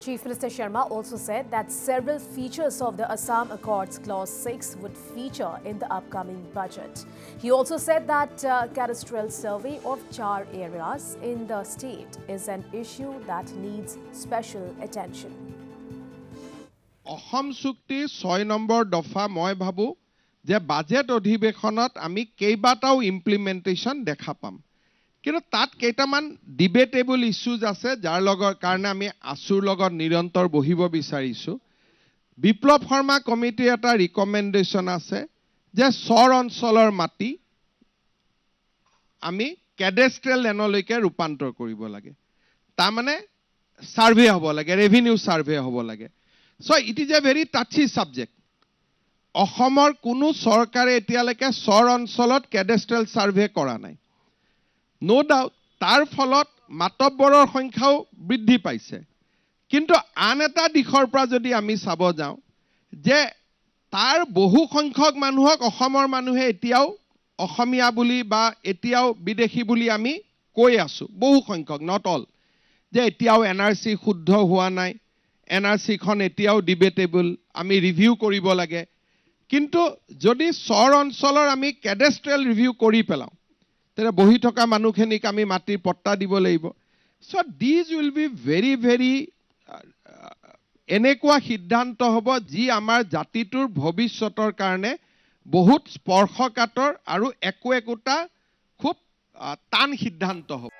Chief Minister Sharma also said that several features of the Assam Accords Clause 6 would feature in the upcoming budget. He also said that cadastral survey of char areas in the state is an issue that needs special attention. Aham Sukti 6 number Dofa moi bhabu je budget odhibekhonot ami keibatao implementation dekha pam. কিন্তু তাত কেইটামান debatable issues আছে যাৰ লগৰ কাৰণে আমি আসুৰ লগত নিৰন্তৰ বহিব বিচাৰিছো বিপ্লৱ শৰ্মা কমিটি এটা ৰিকমেন্ডেশন আছে যে সৰ অঞ্চলৰ মাটি আমি ক্যাডাষ্ট্ৰেল লেনলৈকে ৰূপান্তৰ কৰিব লাগে তা মানে সাৰ্ভে হ'ব লাগে ৰেভিনিউ সাৰ্ভে হ'ব লাগে so it is a very touchy subject অসমৰ কোনো চৰকাৰে এতিয়ালৈকে সৰ অঞ্চলত ক্যাডাষ্ট্ৰেল সাৰ্ভে কৰা নাই No doubt, তাৰ ফলত মাতব্বৰৰ সংখ্যাও বৃদ্ধি পাইছে কিন্তু আন এটা দিশৰ পৰা যদি আমি চাব যাওঁ যে তাৰ বহু সংখ্যক মানুহক অসমৰ মানুহে এতিয়াও অসমীয়া বুলি বা এতিয়াও বিদেশী বুলি আমি কৈ আছো বহু সংখ্যক নট অল যে এতিয়াও এনআৰসি শুদ্ধ হোৱা নাই এনআৰসি খন এতিয়াও ডিবেটেবল আমি ৰিভিউ কৰিব লাগে কিন্তু যদি সৰ অঞ্চলৰ আমি ক্যাডাষ্ট্ৰেল ৰিভিউ কৰি পেলাও তেনে বহি থকা মানুহখিনিক আমি মাটিৰ পট্টা দিব লাগিব so these will be very এনেকুৱা সিদ্ধান্ত হ'ব যি আমাৰ জাতিটোৰ ভৱিষ্যতৰ কাৰণে বহুত স্পৰ্শকাতৰ আৰু একোটা খুব টান সিদ্ধান্ত হ'ব